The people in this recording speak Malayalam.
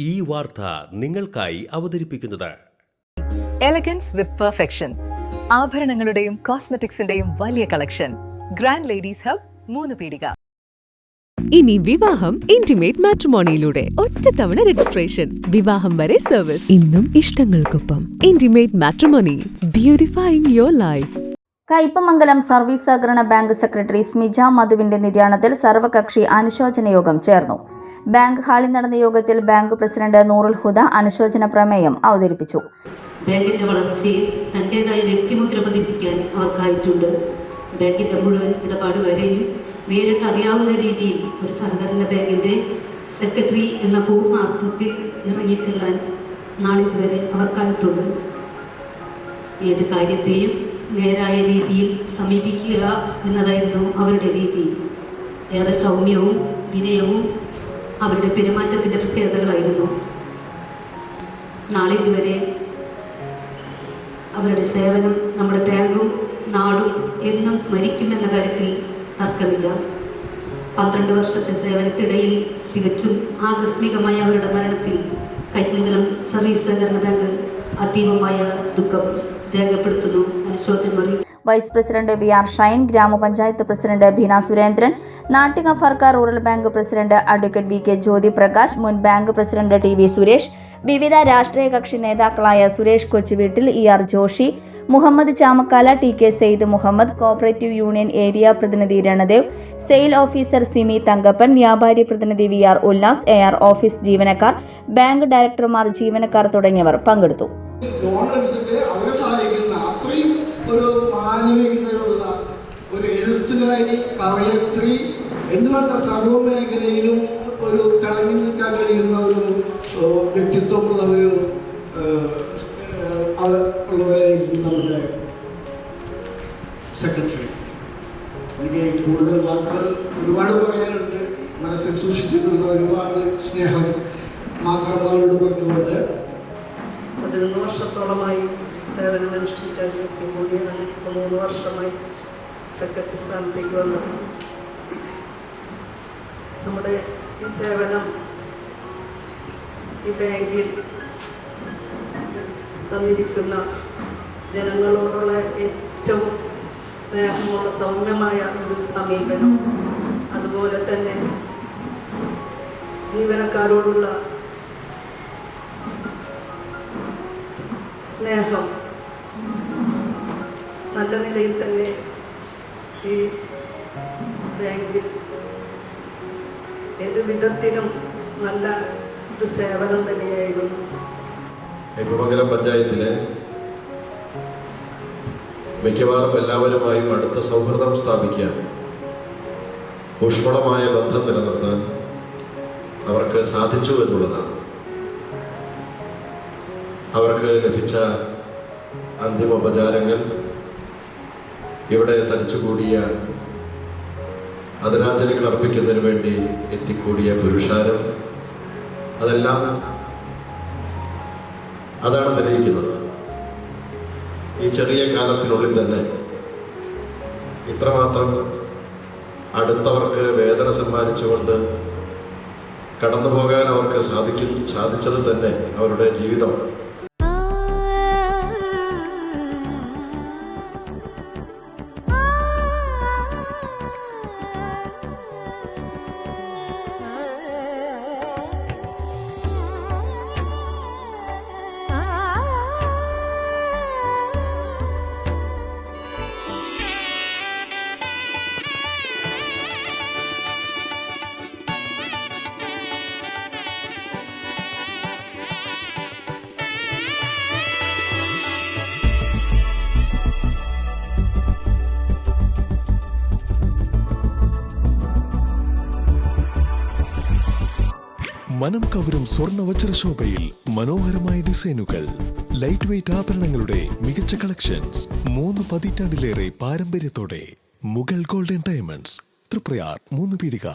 ഈ വാർത്ത നിങ്ങൾക്കായി അവതരിപ്പിക്കുന്നത് എലഗൻസ് വിത്ത് പെർഫെക്ഷൻ, ആഭരണങ്ങളുടെയും കോസ്മെറ്റിക്സിന്റെയും വലിയ കളക്ഷൻ. ഗ്രാൻഡ് ലേഡീസ് ഹബ്, 3 പീടിക. ഇനി വിവാഹം ഇന്റിമേറ്റ് മാട്രിമോണിയിലൂടെ ഒറ്റത്തവണ രജിസ്ട്രേഷൻ, വിവാഹം വരെ സർവീസ്. ഇന്നും ഇഷ്ടങ്ങൾക്കൊപ്പം intimate matrimony, beautifying your life. Kaipamangalam service സഹകരണ ബാങ്ക് സെക്രട്ടറി സ്മിജ മധുവിന്റെ നിര്യാണത്തിൽ സർവകക്ഷി അനുശോചന യോഗം ചേർന്നു. ബാങ്ക് ഹാളിൽ നടന്ന യോഗത്തിൽ ബാങ്ക് പ്രസിഡന്റ് നൂറുൽ ഹുദ അനുശോചന പ്രമേയം അവതരിപ്പിച്ചു. ബാങ്കിന്റെ വളർച്ചയിൽ തന്റേതായ വ്യക്തിമുദ്ര പതിപ്പിക്കാൻ അവർക്കായിട്ടുണ്ട്. ബാങ്കിന്റെ മുഴുവൻ ഇടപാടുകാരെയും നേരിട്ട് അറിയാവുന്ന രീതിയിൽ ഒരു സഹകരണ ബാങ്കിന്റെ സെക്രട്ടറി എന്ന പൂർണ്ണ അർത്ഥത്തിൽ ഇറങ്ങിച്ചെല്ലാൻ നാളിതുവരെ അവർക്കായിട്ടുണ്ട്. ഏത് കാര്യത്തെയും നേരായ രീതിയിൽ സമീപിക്കുക എന്നതായിരുന്നു അവരുടെ രീതി. ഏറെ സൗമ്യവും വിനയവും അവരുടെ പെരുമാറ്റത്തിൻ്റെ പ്രത്യേകതകളായിരുന്നു. നാളിതുവരെ അവരുടെ സേവനം നമ്മുടെ ബാങ്കും നാടും എന്നും സ്മരിക്കുമെന്ന കാര്യത്തിൽ തർക്കമില്ല. 12 വർഷത്തെ സേവനത്തിനിടയിൽ തികച്ചും ആകസ്മികമായ അവരുടെ മരണത്തിൽ കയ്പമംഗലം സർവീസ് സഹകരണ ബാങ്ക് അതീവമായ ദുഃഖം രേഖപ്പെടുത്തുന്നു. അനുശോചനം. വൈസ് പ്രസിഡന്റ് BR ഷൈൻ, ഗ്രാമപഞ്ചായത്ത് president Beena Surendran, Nattika Firka rural bank president advocate VK Jyothi Prakash, മുൻ ബാങ്ക് പ്രസിഡന്റ് TV സുരേഷ്, വിവിധ രാഷ്ട്രീയ കക്ഷി നേതാക്കളായ Suresh Kochuveettil, ER Joshi, Muhammad Chamakkala, TK Sayed Muhammad, co-operative union area പ്രതിനിധി രണദേവ്, സെയിൽ ഓഫീസർ സിമി തങ്കപ്പൻ, വ്യാപാരി പ്രതിനിധി VR ഉല്ലാസ്, AR ഓഫീസ് ജീവനക്കാർ, ബാങ്ക് ഡയറക്ടർമാർ, ജീവനക്കാർ തുടങ്ങിയവർ പങ്കെടുത്തു. ഒരു മാനവികതയുള്ള ഒരു എഴുത്തുകാരി, കവയത്രി എന്നുവേണ്ട സർവ്വമേഖലയിലും ഒരു തിളങ്ങി നിൽക്കാൻ കഴിയുന്ന ഒരു വ്യക്തിത്വമുള്ള ഒരു ഉള്ളവരായിരിക്കും നമ്മുടെ സെക്രട്ടറി. എനിക്ക് കൂടുതൽ വാക്കുകൾ ഒരുപാട് പറയാനുണ്ട്. മനസ്സിൽ സൂക്ഷിച്ചിട്ടുള്ള ഒരുപാട് സ്നേഹം മാത്രം അവരോട് പറഞ്ഞുകൊണ്ട് 11 വർഷത്തോളമായി സേവനമനുഷ്ഠിച്ച വ്യക്തി കൂടിയാണ്. 3 വർഷമായി സെക്രട്ടറി സ്ഥാനത്തേക്ക് വന്നത്. നമ്മുടെ ഈ സേവനം ഈ ബാങ്കിൽ തന്നിരിക്കുന്ന ജനങ്ങളോടുള്ള ഏറ്റവും സ്നേഹമുള്ള സൗമ്യമായ ഒരു സമീപനം, അതുപോലെ തന്നെ ജീവനക്കാരോടുള്ള സ്നേഹം നല്ല നിലയിൽ തന്നെ ഈ ബാങ്കിൽ ഏത് വിധത്തിലും നല്ല ഒരു സേവനം തന്നെയായിരുന്നു. കയ്പമംഗലം പഞ്ചായത്തിലെ മിക്കവാറും എല്ലാവരുമായും അടുത്ത സൗഹൃദം സ്ഥാപിക്കാൻ, ഊഷ്മളമായ ബന്ധം നിലനിർത്താൻ അവർക്ക് സാധിച്ചു എന്നുള്ളതാണ്. അവർക്ക് ലഭിച്ച അന്തിമോപചാരങ്ങൾ, ഇവിടെ തനിച്ചുകൂടിയ ആദരാഞ്ജലികൾ അർപ്പിക്കുന്നതിന് വേണ്ടി എത്തിക്കൂടിയ പുരുഷാരം, അതെല്ലാം അതാണ് തെളിയിക്കുന്നത്. ഈ ചെറിയ കാലത്തിനുള്ളിൽ തന്നെ ഇത്രമാത്രം അടുത്തവർക്ക് വേദന സമ്മാനിച്ചുകൊണ്ട് കടന്നു പോകാൻ അവർക്ക് സാധിച്ചത് തന്നെ അവരുടെ ജീവിതമാണ്. മനം കവരും സ്വർണ്ണ വജ്രശോഭയിൽ മനോഹരമായ ഡിസൈനുകൾ, ലൈറ്റ് വെയ്റ്റ് ആഭരണങ്ങളുടെ മികച്ച കളക്ഷൻസ്, 3 പതിറ്റാണ്ടിലേറെ പാരമ്പര്യത്തോടെ മുഗൾ ഗോൾഡൻ ഡയമണ്ട്സ്, തൃപ്രയാർ, 3 പീടിക.